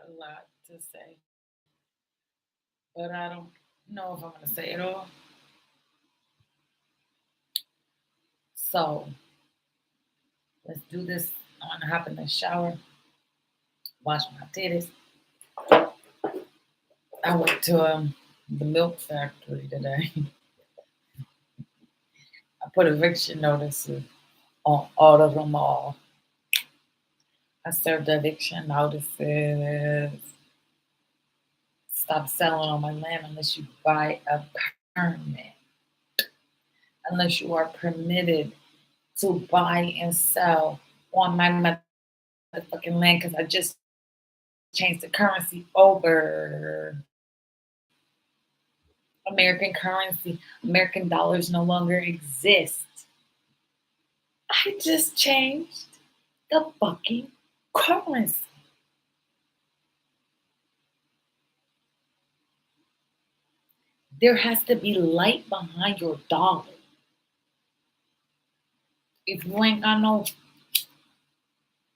a lot to say, but I don't know if I'm going to say it all. So let's do this. I'm going to hop in the shower, wash my titties. I went to the milk factory today. I put eviction notices on all of them all. I served eviction notices. Stop selling on my land unless you buy a permit. Unless you are permitted to buy and sell on my motherfucking land because I just changed the currency over. American currency, American dollars no longer exist. I just changed the fucking currency. There has to be light behind your dollar. If you ain't got no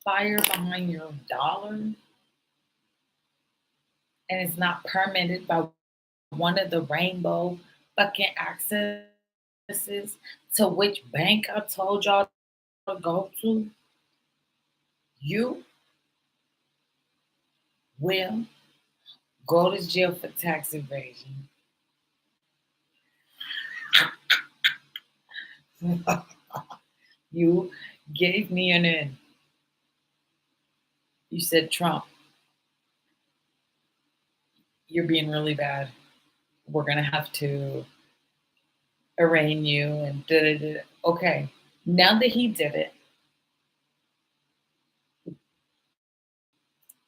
fire behind your dollar and it's not permitted by one of the rainbow fucking accesses to which bank I told y'all to go to, you will go to jail for tax evasion. You gave me an in. You said, Trump, you're being really bad. We're going to have to arraign you and da-da-da. Okay, now that he did it,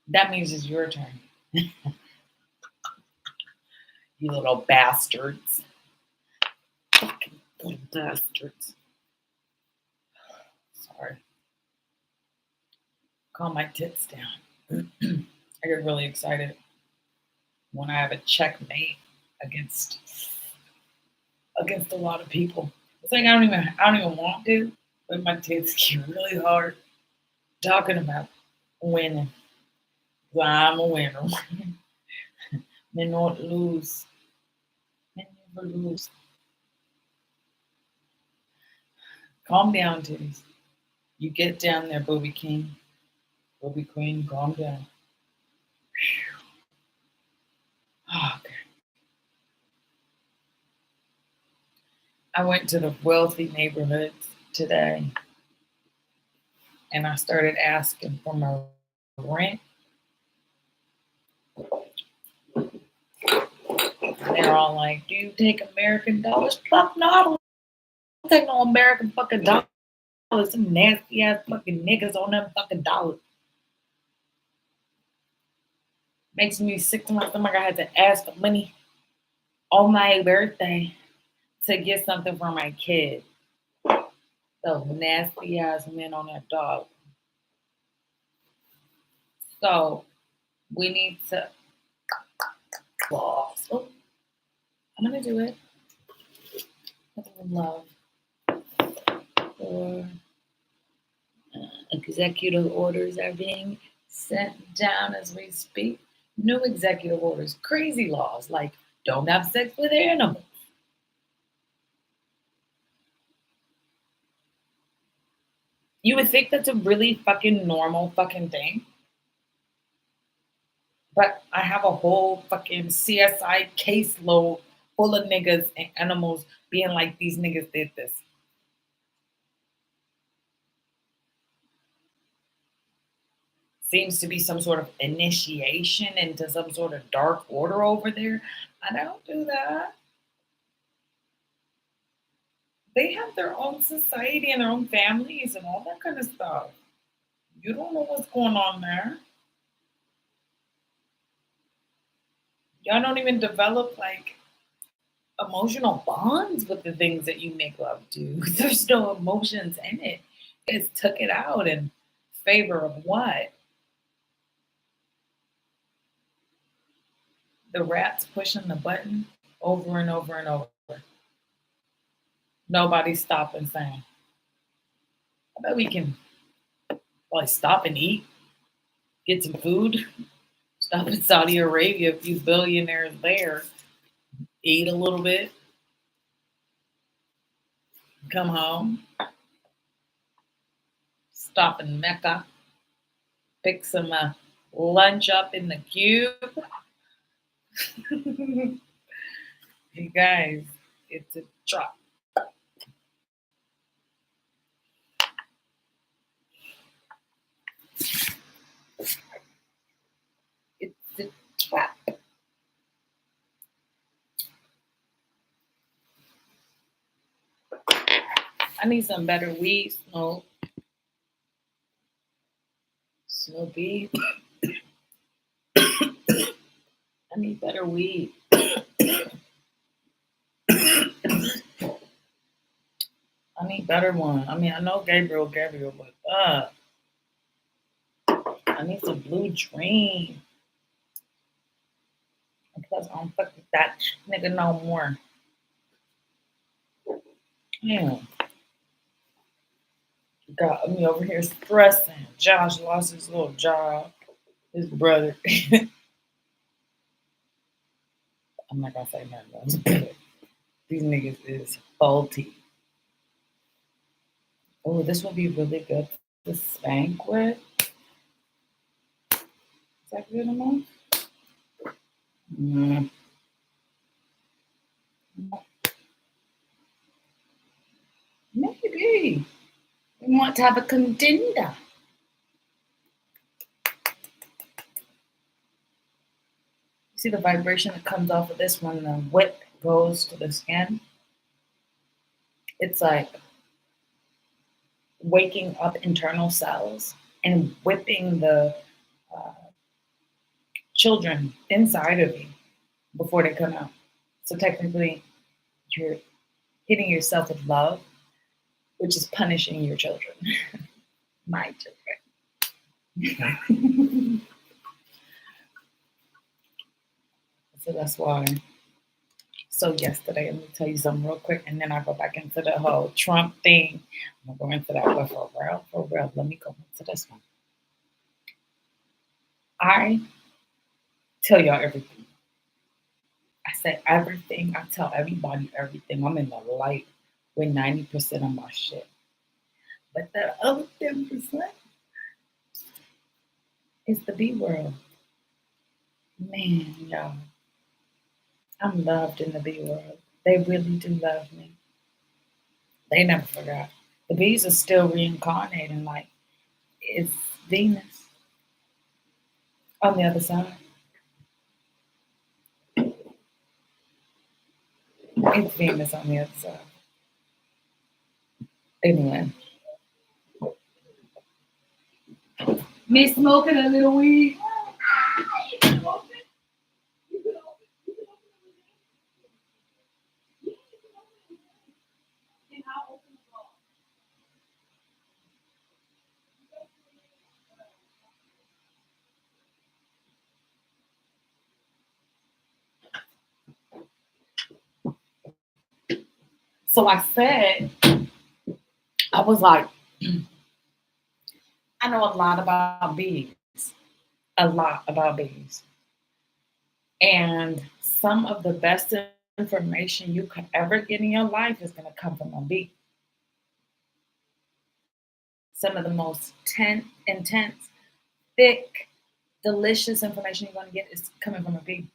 that means it's your turn. You little bastards. Fucking little bastards. Sorry. Calm my tits down. I get really excited when I have a checkmate against a lot of people. It's like I don't even want to, but my tits get really hard talking about winning. Well, I'm a winner. Men don't lose. Men never lose. Calm down, titties. You get down there, Booby King. Booby Queen, calm down. Okay. I went to the wealthy neighborhoods today and I started asking for my rent. And they're all like, do you take American dollars? Fuck no, I don't take no American fucking dollars. Some nasty ass fucking niggas on them fucking dollars. Makes me sick to my stomach. I had to ask for money on my birthday to get something for my kid. Those nasty ass men on that dog. So we need to laws. Oh, I'm gonna do it. Love for executive orders are being sent down as we speak. New executive orders, crazy laws like don't have sex with animals. You would think that's a really fucking normal fucking thing. But I have a whole fucking CSI caseload full of niggas and animals being like, these niggas did this. Seems to be some sort of initiation into some sort of dark order over there. I don't do that. They have their own society and their own families and all that kind of stuff. You don't know what's going on there. Y'all don't even develop like emotional bonds with the things that you make love to. There's no emotions in it. It's took it out in favor of what? The rats pushing the button over and over and over. Nobody's stopping saying, I bet we can stop and eat, get some food, Stop in Saudi Arabia, a few billionaires there, eat a little bit, come home, stop in Mecca, pick some lunch up in the cube. You guys, it's a trap. It's a trap. I need some better weed, Snoopy. I need better weed. I need better one. I mean, I know Gabriel, but I need some Blue Dream. And plus, I don't fuck with that nigga no more. Damn. Got me over here stressing. Josh lost his little job. His brother. I'm not gonna say nothing else. But these niggas is faulty. Oh, this will be really good. The spank with. Is that good enough? Mm. Maybe. We want to have a contender. You see the vibration that comes off of this when the whip goes to the skin? It's like waking up internal cells and whipping the uh, children inside of you before they come out. So technically, you're hitting yourself with love, which is punishing your children. My children. So that's why. So yesterday, let me tell you something real quick, and then I go back into the whole Trump thing. I'm gonna go into that, but for real, let me go into this one. I tell y'all everything. I say everything. I tell everybody everything. I'm in the light with 90% of my shit. But the other 10% is the B world. Man, y'all. I'm loved in the B world. They really do love me. They never forgot. The bees are still reincarnating like it's Venus on the other side. It's Venus on the other side. Anyway. Me smoking a little weed. So I said, I was like, I know a lot about bees. A lot about bees. And some of the best information you could ever get in your life is going to come from a bee. Some of the most intense, thick, delicious information you're going to get is coming from a bee.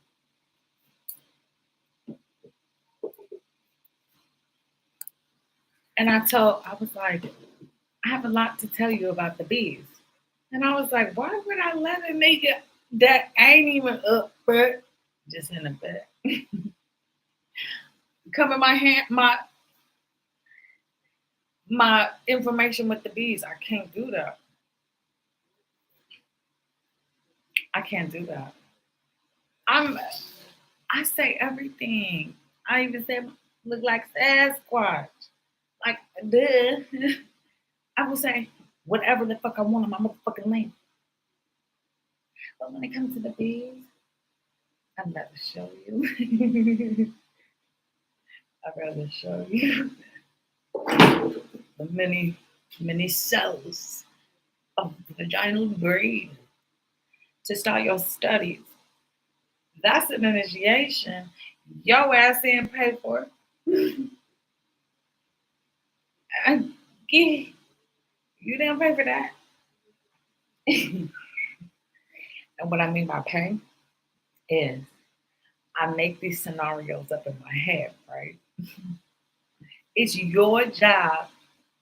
And I was like, I have a lot to tell you about the bees. And I was like, why would I let a nigga that ain't even up, but just in the bed? Cover my hand, my information with the bees. I can't do that. I can't do that. I say everything. I even say look like Sasquatch. Like duh. I will say whatever the fuck I want on my motherfucking land. But when it comes to the bees, I'd rather show you. I'd rather show you the many cells of vaginal brain to start your studies. That's an initiation. Your ass didn't pay for it. I- You didn't pay for that. And what I mean by pay is I make these scenarios up in my head, right? It's your job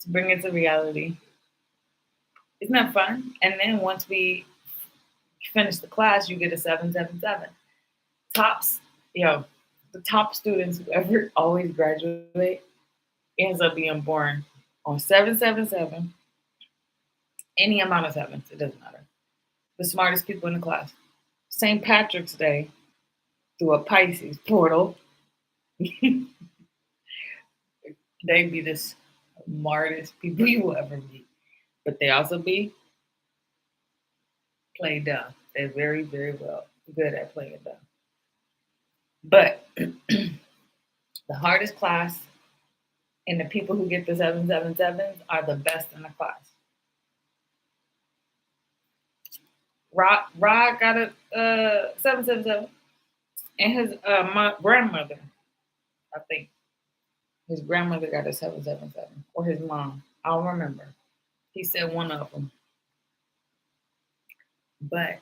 to bring it to reality. Isn't that fun? And then once we finish the class, you get a 777. Tops, you know, the top students who ever always graduate ends up being born on 777, any amount of sevens, it doesn't matter. The smartest people in the class. St. Patrick's Day through a Pisces portal, they be the smartest people you will ever meet. But they also be played dumb. They're very, very well good at playing dumb. But the hardest class and the people who get the 777s are the best in the class. Rod got a 777, and his my grandmother, I think his grandmother got a 777, or his mom. I don't remember. He said one of them, but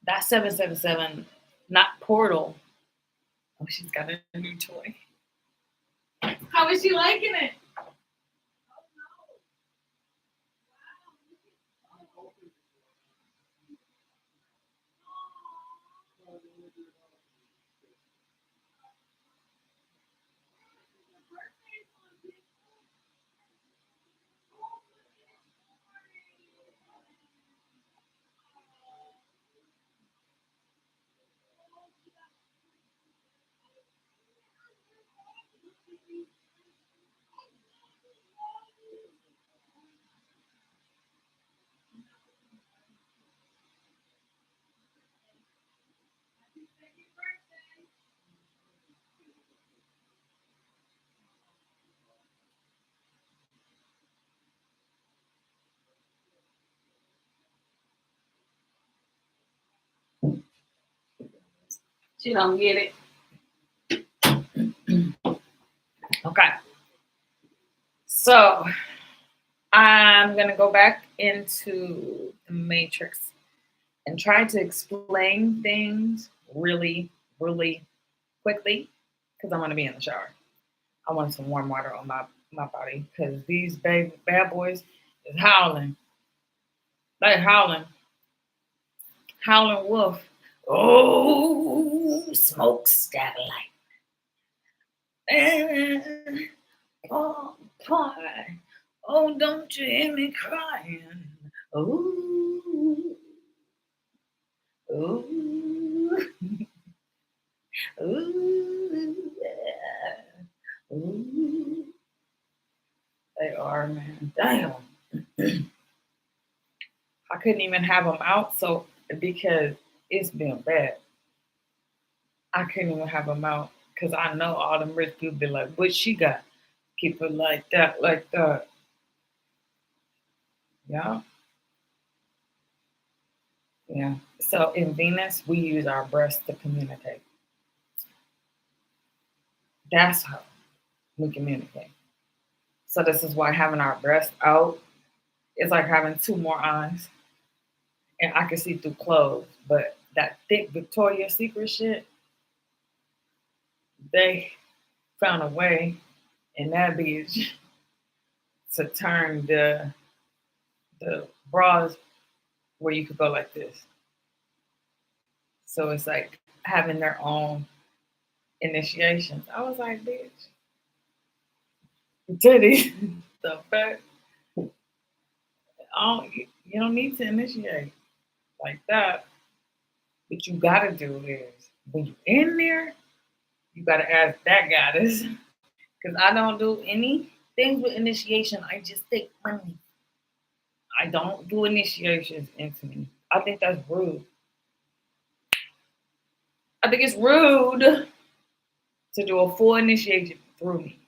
that 777, not Portal. Oh, she's got a new toy. How is she liking it? She don't get it. Okay. So I'm gonna go back into the matrix and try to explain things really, really quickly because I'm gonna be in the shower. I want some warm water on my body because these bad boys is howling. They howling wolf. Oh, smoke satellite. Oh, pie. Oh, don't you hear me crying? Ooh, ooh, ooh, yeah. Ooh. They are, man. Damn. I couldn't even have them out, so because it's been bad. I couldn't even have them out because I know all them rich people be like, "What she got? Keep it like that, like that." Yeah, yeah. So in Venus, we use our breasts to communicate. That's how we communicate. So this is why having our breasts out is like having two more eyes, and I can see through clothes. But that thick Victoria's Secret shit, they found a way in that bitch to turn the bras where you could go like this. So it's like having their own initiations. I was like, bitch, titties, the fuck? Oh, you don't need to initiate like that. What you gotta do is when you in there, you gotta ask that goddess. Because I don't do anything with initiation. I just take money. I don't do initiations into me. I think that's rude. I think it's rude to do a full initiation through me.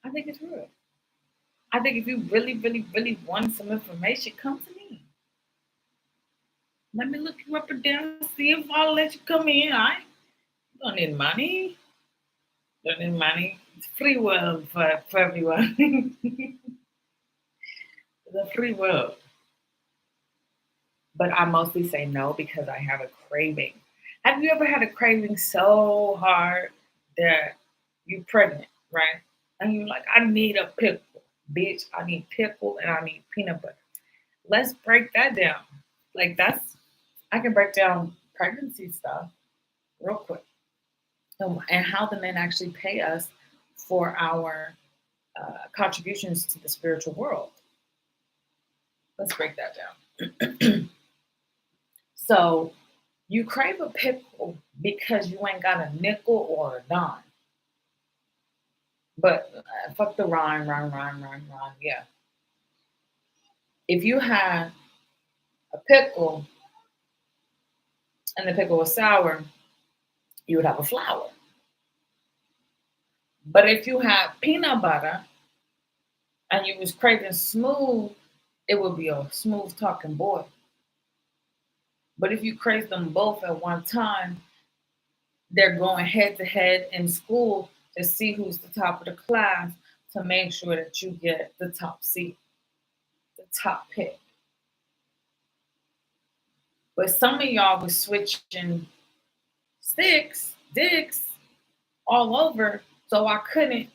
I think it's rude. I think if you really, really, really want some information, come to me. Let me look you up and down, see if I'll let you come in. You don't need money. Don't need money. It's free world for everyone. The free world. But I mostly say no because I have a craving. Have you ever had a craving so hard that you're pregnant, right? And you're like, I need a pickle, bitch. I need pickle and I need peanut butter. Let's break that down. Like I can break down pregnancy stuff real quick, and how the men actually pay us for our contributions to the spiritual world. Let's break that down. So you crave a pickle because you ain't got a nickel or a dime. But fuck the rhyme. Yeah. If you had a pickle and the pickle was sour, you would have a flour. But if you had peanut butter and you was craving smooth, it would be a smooth talking boy. But if you crave them both at one time, they're going head to head in school to see who's the top of the class to make sure that you get the top seat, the top pick. But some of y'all was switching dicks all over, so I couldn't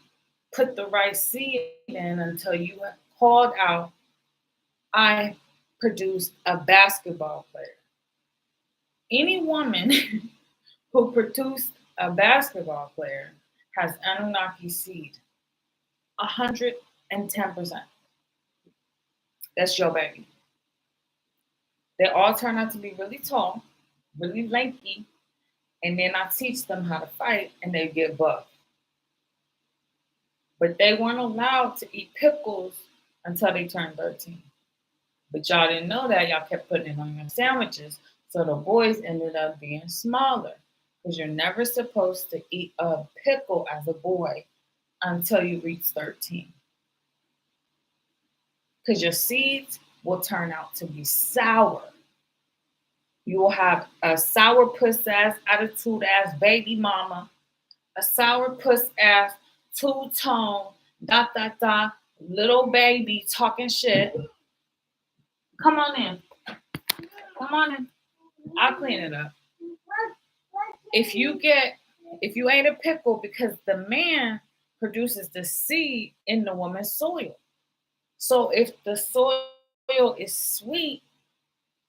put the right seed in until you called out. I produced a basketball player. Any woman who produced a basketball player has Anunnaki seed. 110%. That's your baby. They all turn out to be really tall, really lanky, and then I teach them how to fight and they get buff. But they weren't allowed to eat pickles until they turned 13. But y'all didn't know that. Y'all kept putting it on your sandwiches. So the boys ended up being smaller. Because you're never supposed to eat a pickle as a boy until you reach 13. Because your seeds will turn out to be sour. You will have a sour puss ass, attitude ass baby mama, a sour puss ass, two tone, little baby talking shit. Come on in. Come on in. I'll clean it up. If you ate a pickle because the man produces the seed in the woman's soil. So if the soil is sweet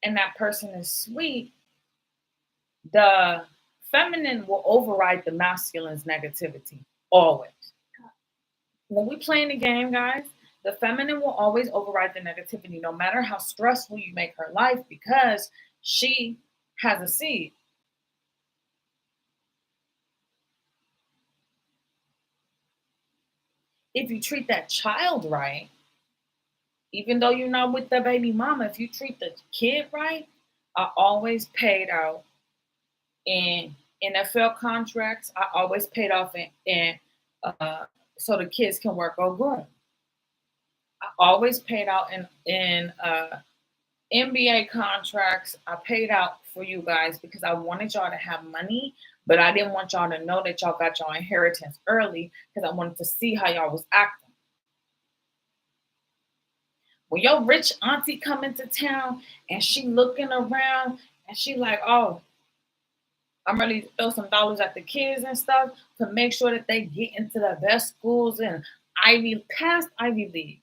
and that person is sweet, the feminine will override the masculine's negativity always. When we playing the game, guys, the feminine will always override the negativity, no matter how stressful you make her life, because she has a seed. If you treat that child right, even though you're not with the baby mama, if you treat the kid right, I always paid out in NFL contracts. I always paid off in so the kids can work on groom. I always paid out in NBA contracts. I paid out for you guys because I wanted y'all to have money, but I didn't want y'all to know that y'all got your inheritance early because I wanted to see how y'all was acting. When your rich auntie come into town and she looking around and she like, oh, I'm ready to throw some dollars at the kids and stuff to make sure that they get into the best schools and past Ivy League,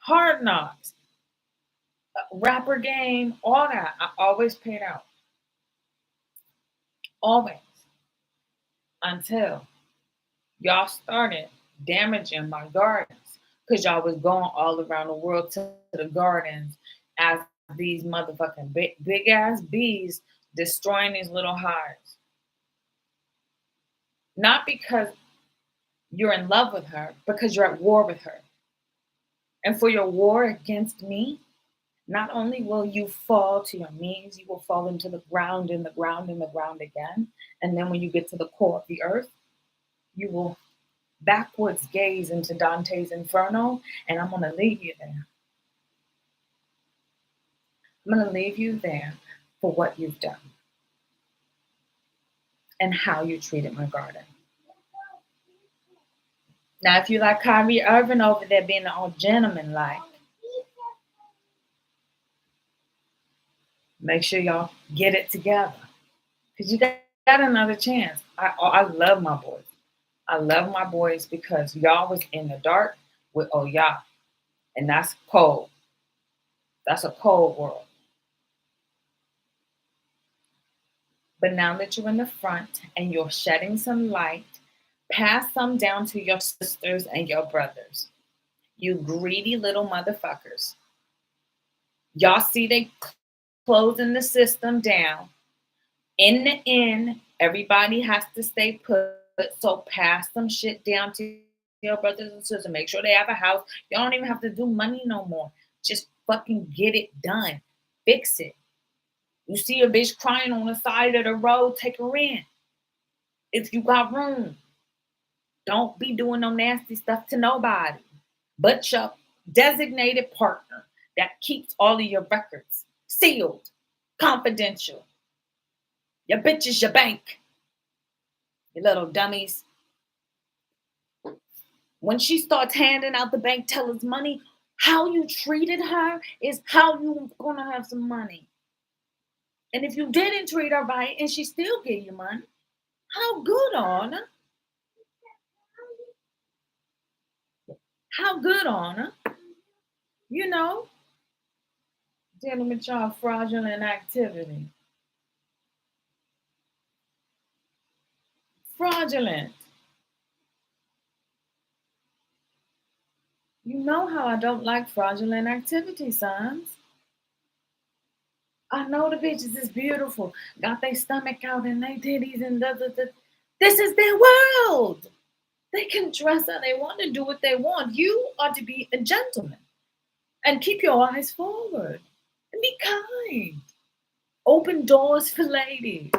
Hard Knocks, rapper game, all that. I always paid out. Always. Until y'all started damaging my gardens because y'all was going all around the world to the gardens as these motherfucking big ass bees destroying these little hives. Not because you're in love with her, because you're at war with her. And for your war against me, not only will you fall to your knees, you will fall into the ground, in the ground, in the ground again. And then when you get to the core of the earth, you will backwards gaze into Dante's Inferno, and I'm going to leave you there. I'm going to leave you there for what you've done and how you treated my garden. Now, if you like Kyrie Irving over there being all gentleman like, make sure y'all get it together. Because you got another chance. I love my boys. I love my boys because y'all was in the dark with Oya. And that's cold. That's a cold world. But now that you're in the front and you're shedding some light, pass some down to your sisters and your brothers. You greedy little motherfuckers. Y'all see they closing the system down. In the end, everybody has to stay put. So pass some shit down to your brothers and sisters. Make sure they have a house. You don't even have to do money no more. Just fucking get it done. Fix it. You see a bitch crying on the side of the road, take her in. If you got room. Don't be doing no nasty stuff to nobody but your designated partner that keeps all of your records sealed, confidential. Your bitch is your bank. You little dummies. When she starts handing out the bank teller's money, how you treated her is how you gonna have some money. And if you didn't treat her right and she still gave you money, how good on her? How good on her? You know, dealing with y'all fraudulent activity. Fraudulent. You know how I don't like fraudulent activity, sons. I know the bitches is beautiful, got their stomach out and they titties and da. This is their world. They can dress how they want to do what they want. You are to be a gentleman and keep your eyes forward and be kind. Open doors for ladies.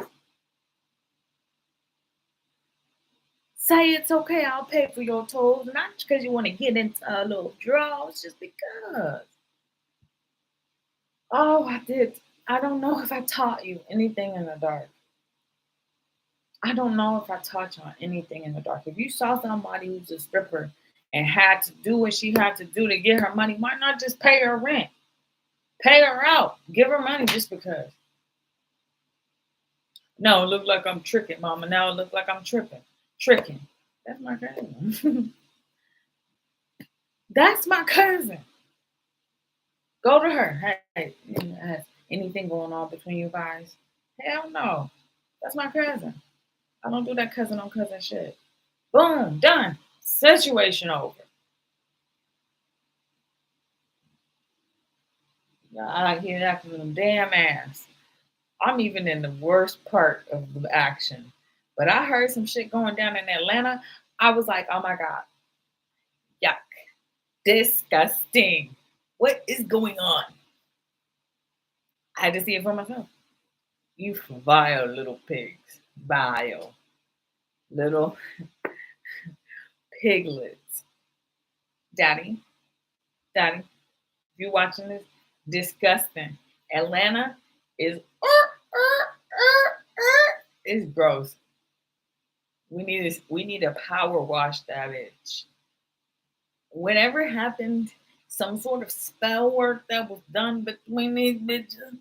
Say it's okay, I'll pay for your toes, not because you want to get into a little draws, just because. Oh, I did. I don't know if I taught you anything in the dark. I don't know if I taught you anything in the dark. If you saw somebody who's a stripper and had to do what she had to do to get her money, why not just pay her rent? Pay her out. Give her money just because. No, it looked like I'm tricking, mama. Now it look like I'm tripping. Tricking. That's my cousin. That's my cousin. Go to her. Hey, anything going on between you guys? Hell no. That's my cousin. I don't do that cousin on cousin shit. Boom, done. Situation over. I like hearing that from them damn ass. I'm even in the worst part of the action. But I heard some shit going down in Atlanta. I was like, oh my God. Yuck. Disgusting. What is going on? I had to see it for myself. You vile little pigs. Vile. Little piglets. Daddy, if you watching this, disgusting. Atlanta is gross. We need a power wash that bitch. Whatever happened, some sort of spell work that was done between these bitches.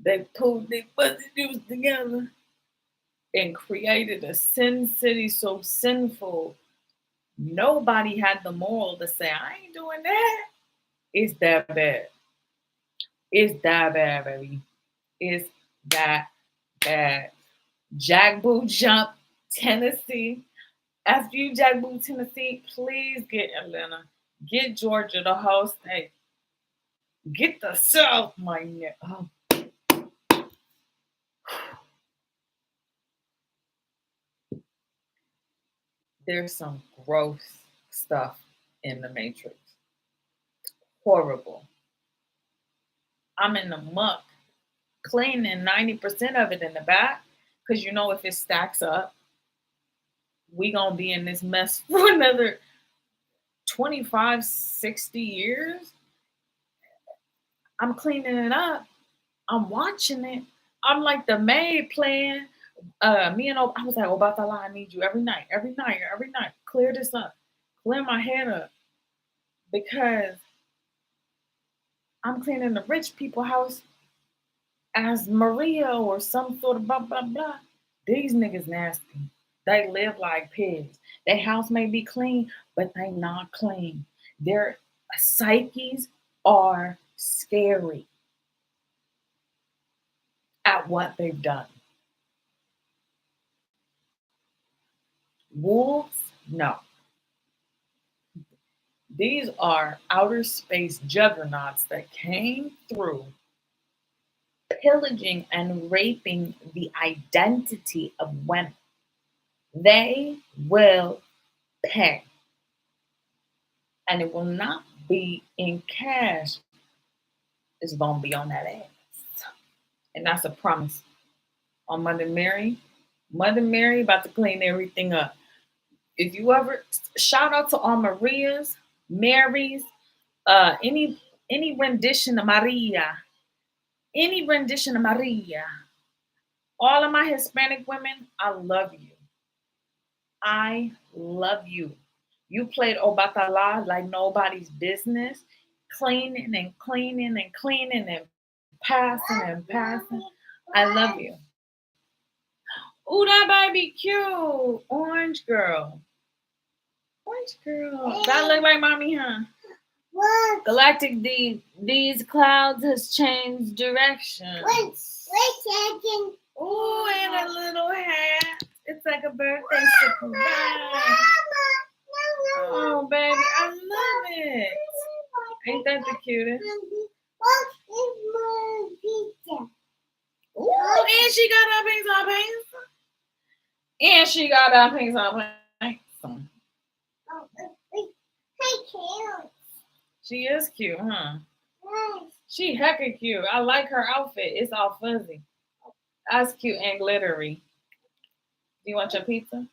They pulled their fuzzy juice together and created a sin city so sinful. Nobody had the moral to say, I ain't doing that. It's that bad. It's that bad, baby. It's that bad. Jackboot Jump, Tennessee. After you Jackboot, Tennessee, please get Atlanta. Get Georgia, the whole state. Get the South, my nigga. Oh. There's some gross stuff in the Matrix. Horrible. I'm in the muck, cleaning 90% of it in the back, because you know if it stacks up, we gonna be in this mess for another 25, 60 years. I'm cleaning it up. I'm watching it. I'm like the maid playing. Me and I was like, oh, about I need you every night, every night, every night. Clear this up, clear my head up, because I'm cleaning the rich people house as Maria or some sort of blah blah blah. These niggas nasty. They live like pigs. Their house may be clean, but they not clean. Their psyches are scary at what they've done. Wolves, no. These are outer space juggernauts that came through pillaging and raping the identity of women. They will pay, and it will not be in cash. It's gonna be on that ass, and that's a promise. On Mother Mary about to clean everything up. If you ever shout out to all Marias, Marys, any rendition of Maria, any rendition of Maria, all of my Hispanic women, I love you. I love you. You played Obatala like nobody's business, cleaning and cleaning and cleaning and passing and passing. I love you. Ooh, that baby cute. Orange girl. Orange girl. That look like mommy, huh? What? Galactic D. These clouds has changed direction. Wait, second. Ooh, and a little hat. It's like a birthday surprise. Oh, baby, I love it. Ain't that the cutest? Ooh, and she got her pants on pants. And she got her pants on pants. She is cute, huh? She hecka cute. I like her outfit. It's all fuzzy. That's cute and glittery. Do you want your pizza?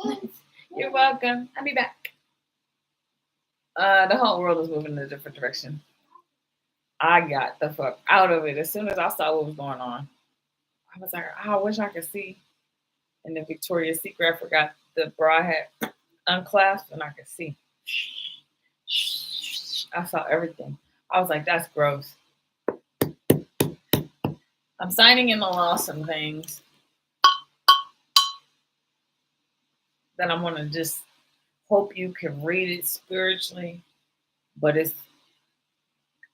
Yes. You're welcome. I'll be back. The whole world is moving in a different direction. I got the fuck out of it as soon as I saw what was going on. I was like, oh, I wish I could see. And the Victoria's Secret, I forgot the bra had unclasped and I could see. I saw everything. I was like, that's gross. I'm signing in the law some things that I'm gonna just hope you can read it spiritually, but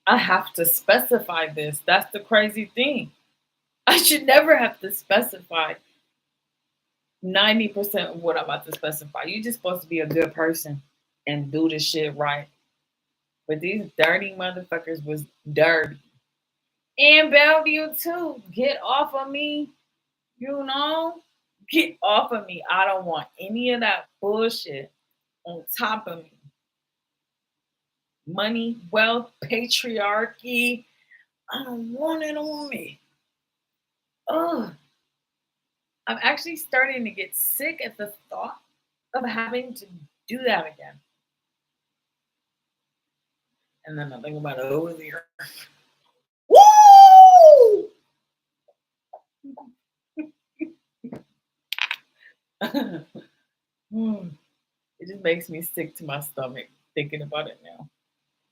I have to specify this. That's the crazy thing. I should never have to specify 90% of what I'm about to specify. You're just supposed to be a good person and do the shit right. But these dirty motherfuckers was dirty. And Bellevue too. Get off of me. You know? Get off of me. I don't want any of that bullshit on top of me. Money, wealth, patriarchy. I don't want it on me. Ugh. I'm actually starting to get sick at the thought of having to do that again. And then I think about it over there. Woo! It just makes me sick to my stomach thinking about it now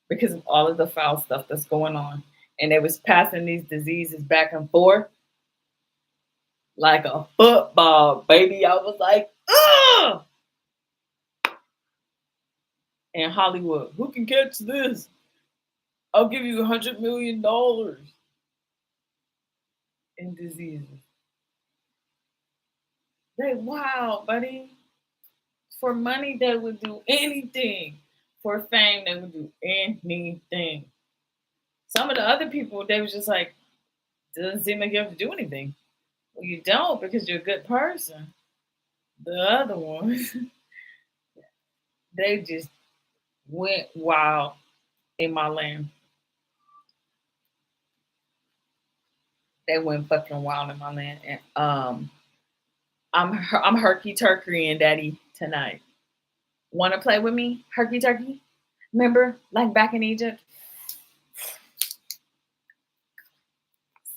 because of all of the foul stuff that's going on. And they was passing these diseases back and forth like a football, baby. I was like, ugh! And Hollywood, who can catch this? I'll give you $100 million in diseases. They wow, buddy. For money, they would do anything. For fame, they would do anything. Some of the other people, they was just like, doesn't seem like you have to do anything. Well, you don't because you're a good person. The other ones, they just went wild in my land. They went fucking wild in my land. And I'm herky turkey and daddy tonight. Want to play with me, herky turkey? Remember, like back in Egypt?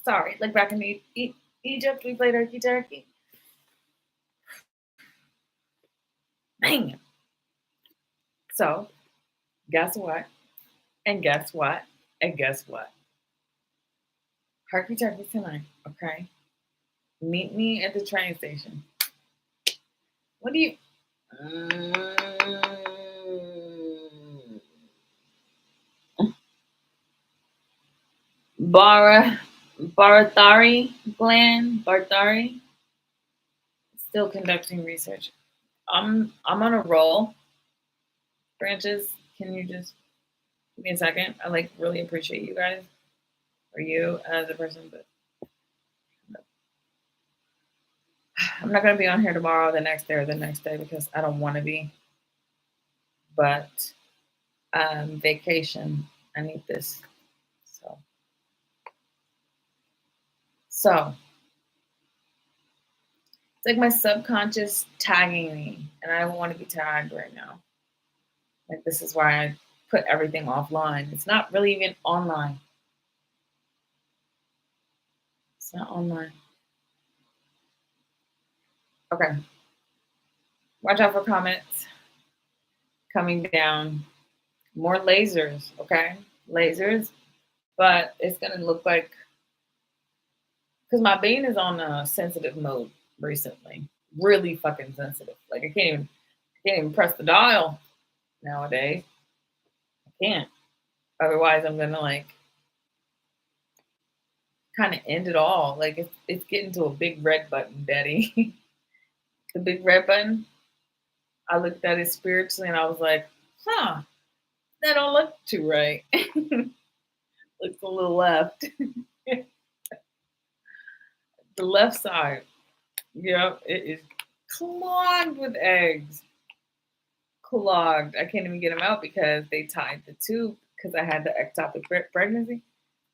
Sorry, like back in Egypt, we played herky turkey. Bang. So, guess what? And guess what? And guess what? Herky turkey tonight, okay? Meet me at the train station. What do you? Bara Barathari gland. Barthari. Still conducting research. I'm on a roll. Branches, can you just give me a second? I like really appreciate you guys or you as a person, but I'm not gonna be on here tomorrow, the next day, or the next day because I don't want to be. But vacation, I need this. So it's like my subconscious tagging me, and I don't want to be tagged right now. Like this is why I put everything offline. It's not really even online. It's not online. Okay. Watch out for comments coming down. More lasers, okay? Lasers, but it's gonna look like because my bean is on a sensitive mode recently. Really fucking sensitive. Like I can't even press the dial nowadays. I can't. Otherwise I'm gonna like kind of end it all. Like it's getting to a big red button, Daddy. The big red button. I looked at it spiritually and I was like, huh, that don't look too right. Looks a little left. The left side. Yep, it is clogged with eggs. Clogged. I can't even get them out because they tied the tube because I had the ectopic pregnancy.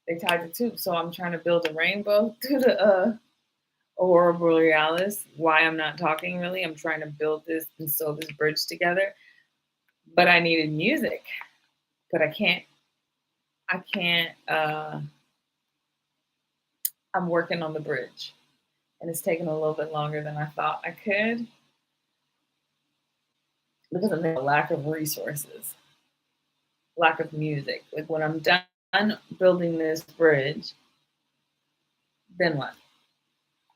They tied the tube. So I'm trying to build a rainbow through the Aurora Borealis. Why I'm not talking really. I'm trying to build this and sew this bridge together. But I needed music. But I can't. I'm working on the bridge. And it's taken a little bit longer than I thought I could because of the lack of resources, lack of music. Like when I'm done building this bridge, then what?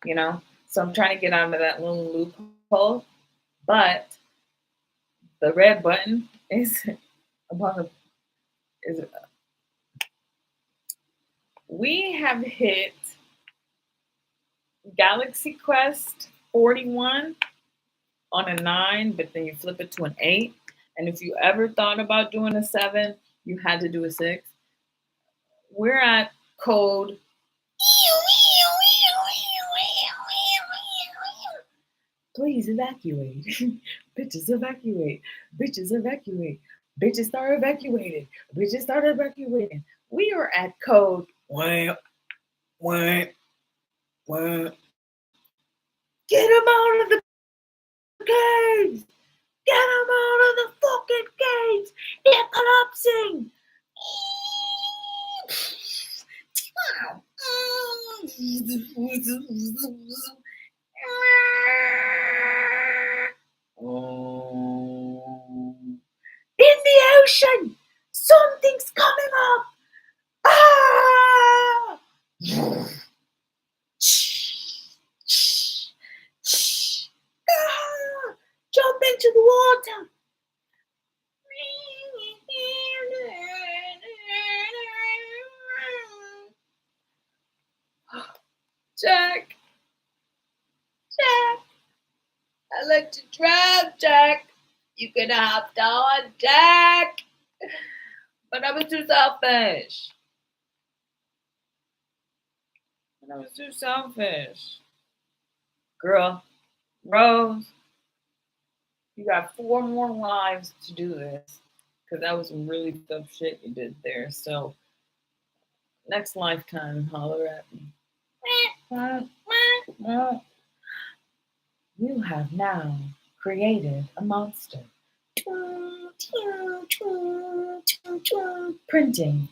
You know? So I'm trying to get out of that little loophole, but the red button is upon the is we have hit Galaxy Quest 41 on a 9, but then you flip it to an 8. And if you ever thought about doing a 7, you had to do a 6. We're at code. Please evacuate. Bitches evacuate. Bitches evacuate. Bitches start evacuating. Bitches start evacuating. We are at code. What? Get him out of the caves! Get him out of the fucking caves! They're collapsing! In the ocean! Something's coming up! Ah! Jump into the water! Jack! Jack! I like to drive, Jack! You could have hopped on, Jack! But I was too selfish. Girl, Rose, you got 4 more lives to do this. Because that was some really tough shit you did there. So, next lifetime, holler at me. You have now created a monster. Printing.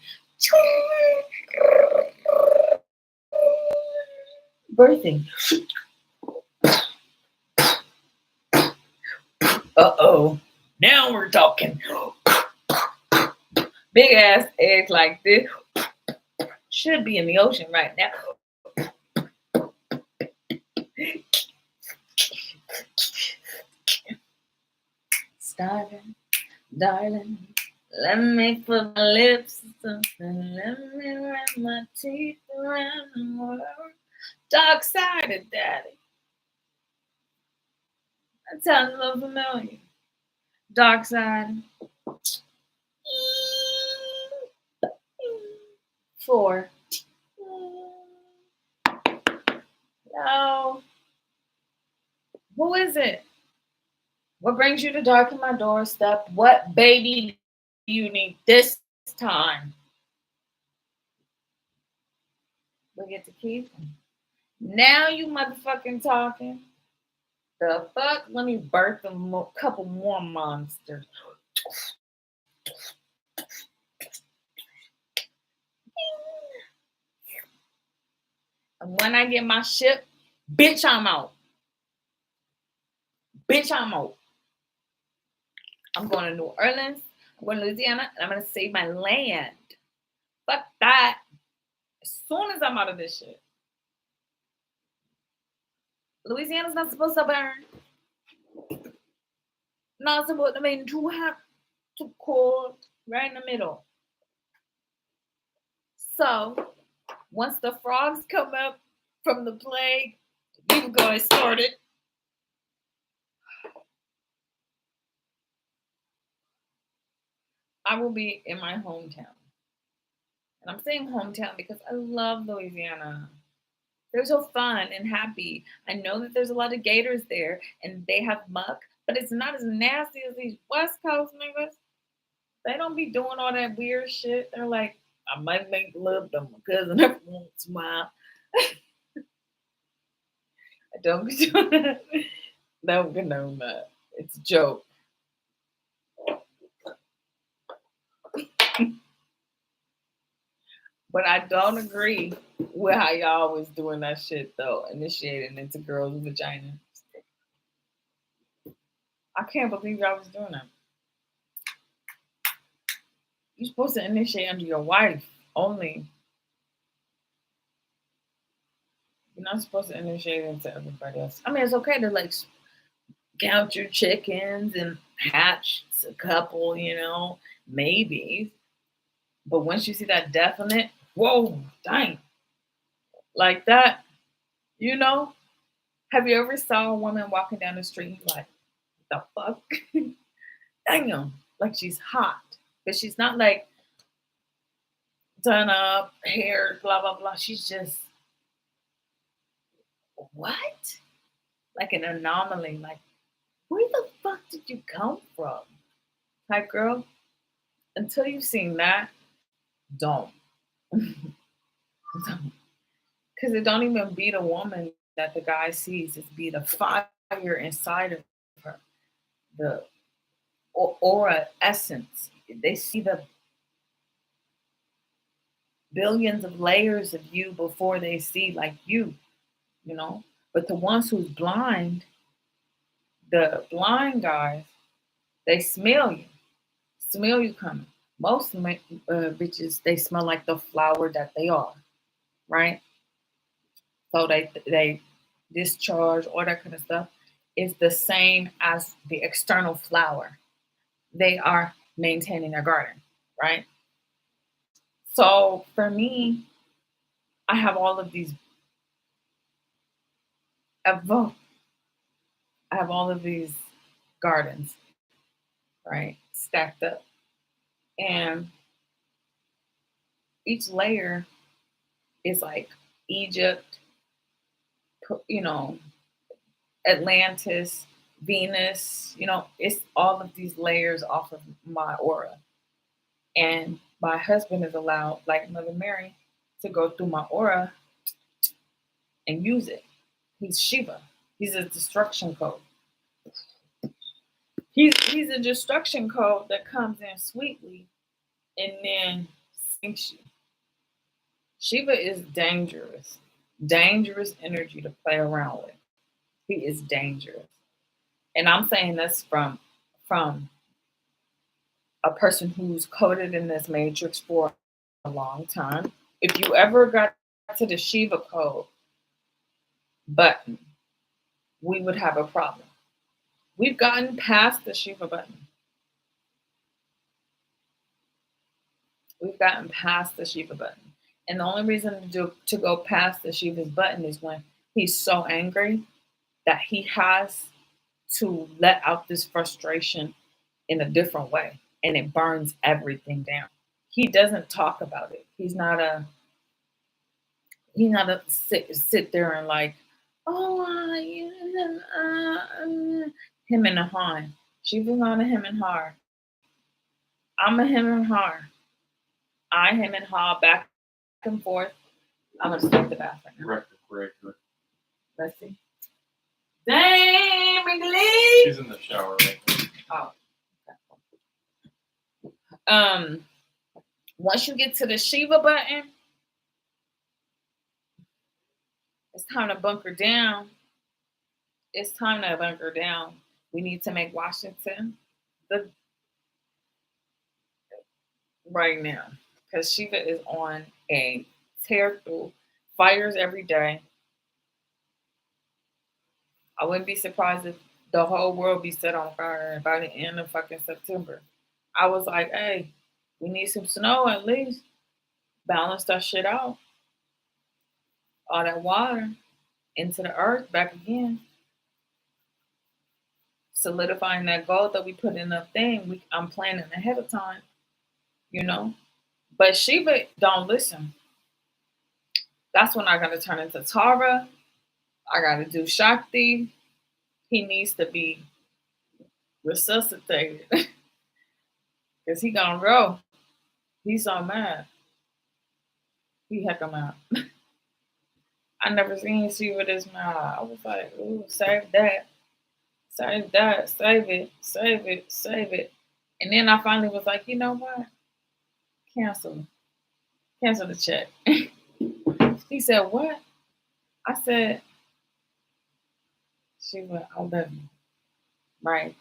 Birthing. Uh-oh. Now we're talking. Big ass eggs like this should be in the ocean right now. Starving, darling. Let me put my lips to something. Let me wrap my teeth around the world. Dark sided, daddy. That sounds a little familiar. Dark side. 4. No. Who is it? What brings you to darken my doorstep? What baby do you need this time? We get to keep them. Now you motherfucking talking. The fuck? Let me birth a couple more monsters. And when I get my ship, bitch, I'm out. Bitch, I'm out. I'm going to New Orleans. I'm going to Louisiana, and I'm going to save my land. Fuck that. As soon as I'm out of this shit. Louisiana's not supposed to burn. Not supposed to be too hot, too cold, right in the middle. So, once the frogs come up from the plague, you guys started. I will be in my hometown. And I'm saying hometown because I love Louisiana. They're so fun and happy. I know that there's a lot of gators there and they have muck, but it's not as nasty as these West Coast niggas. They don't be doing all that weird shit. They're like, I might make love to my cousin every once in a while. I don't be doing that. Don't condone that. It's a joke. But I don't agree with how y'all always doing that shit though, initiating into girls' vagina. I can't believe y'all was doing that. You're supposed to initiate under your wife only. You're not supposed to initiate into everybody else. I mean, it's okay to like count your chickens and hatch a couple, maybe. But once you see that definite, whoa, dang, like that, you know? Have you ever saw a woman walking down the street and you're like, the fuck? Damn, like she's hot. But she's not like done up, hair, blah, blah, blah. She's just, what? Like an anomaly. Like, where the fuck did you come from? Type girl. Until you've seen that, don't. Because it don't even be the woman that the guy sees. It's be the fire inside of her. The aura essence. They see the billions of layers of you before they see like you. But the ones who's blind, the blind guys, they smell you coming. Most bitches, they smell like the flower that they are, right? So they discharge, all that kind of stuff is the same as the external flower. They are maintaining their garden, right? So for me, I have all of these. I have all of these gardens, right, stacked up, and each layer is like Egypt, you know, Atlantis, Venus, it's all of these layers off of my aura. And my husband is allowed, like Mother Mary, to go through my aura and use it. He's Shiva. He's a destruction code. He's a destruction code that comes in sweetly and then sinks you. Shiva is dangerous. Dangerous energy to play around with. He is dangerous. And I'm saying this from a person who's coded in this matrix for a long time. If you ever got to the Shiva code button, we would have a problem. We've gotten past the Shiva button. We've gotten past the Shiva button. And the only reason to go past the Shiva's button is when he's so angry that he has to let out this frustration in a different way. And it burns everything down. He doesn't talk about it. He's not a sit there and like, oh, him and a Han. Shiva's not a him and her. I'm a him and her. I, him, and ha, back and forth. I'm gonna start the bath right now. Correct. Let's see. Dang, Lee. She's in the shower right now. Oh. Once you get to the Shiva button, it's time to bunker down. It's time to bunker down. We need to make Washington the right now. Because Shiva is on a tear through, fires every day. I wouldn't be surprised if the whole world be set on fire by the end of fucking September. I was like, hey, we need some snow at least. Balance that shit out. All that water into the earth back again. Solidifying that goal that we put in the thing. I'm planning ahead of time, you know. But Shiva don't listen. That's when I gotta turn into Tara. I gotta do Shakti. He needs to be resuscitated. Because he gonna go. He's so mad. He heck him out. I never seen Shiva this mad. I was like, ooh, save that. Save that. Save it. Save it. Save it. And then I finally was like, you know what? Cancel. Cancel the check. He said, what? I said, Shiva, I love you. Right.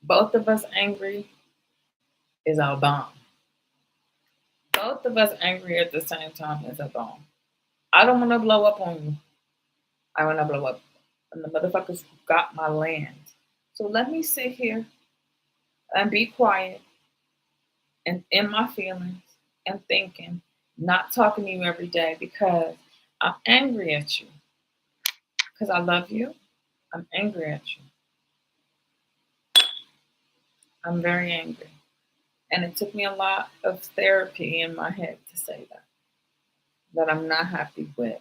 Both of us angry is our bomb. Both of us angry at the same time is a bomb. I don't want to blow up on you. I want to blow up on the motherfuckers who got my land. So let me sit here and be quiet and in my feelings and thinking, not talking to you every day because I'm angry at you. Because I love you. I'm angry at you. I'm very angry. And it took me a lot of therapy in my head to say that I'm not happy with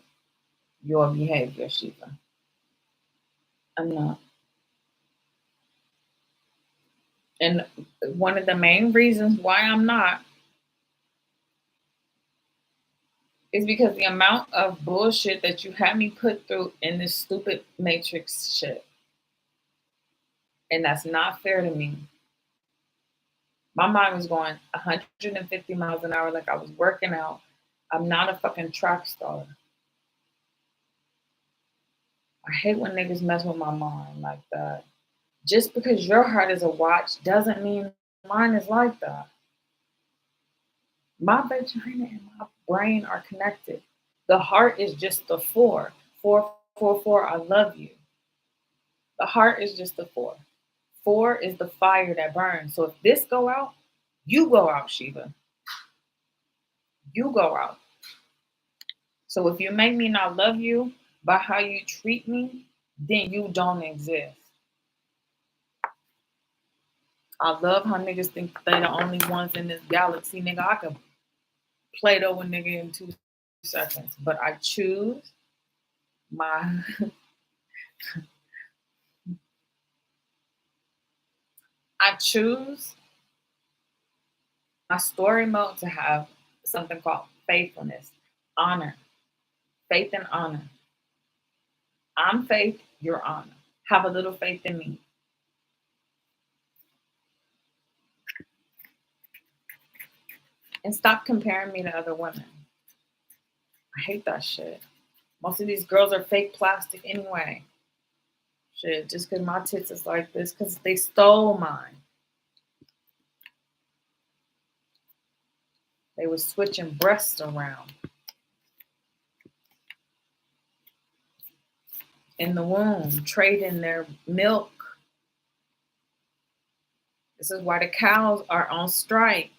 your behavior, Shiva. I'm not. And one of the main reasons why I'm not is because the amount of bullshit that you had me put through in this stupid matrix shit. And that's not fair to me. My mind was going 150 miles an hour like I was working out. I'm not a fucking track star. I hate when niggas mess with my mind like that. Just because your heart is a watch doesn't mean mine is like that. My vagina and my brain are connected. The heart is just the 4. 4, 4, 4, I love you. The heart is just the 4. 4 is the fire that burns. So if this go out, you go out, Shiva. You go out. So if you make me not love you by how you treat me, then you don't exist. I love how niggas think they the only ones in this galaxy. Nigga, I could Play-Doh a nigga in 2 seconds. But I choose my I choose my story mode to have something called faithfulness, honor, faith and honor. I'm Faith, you're Anna. Have a little faith in me. And stop comparing me to other women. I hate that shit. Most of these girls are fake plastic anyway. Shit, just because my tits is like this, because they stole mine. They were switching breasts around in the womb, trading their milk. This is why the cows are on strike.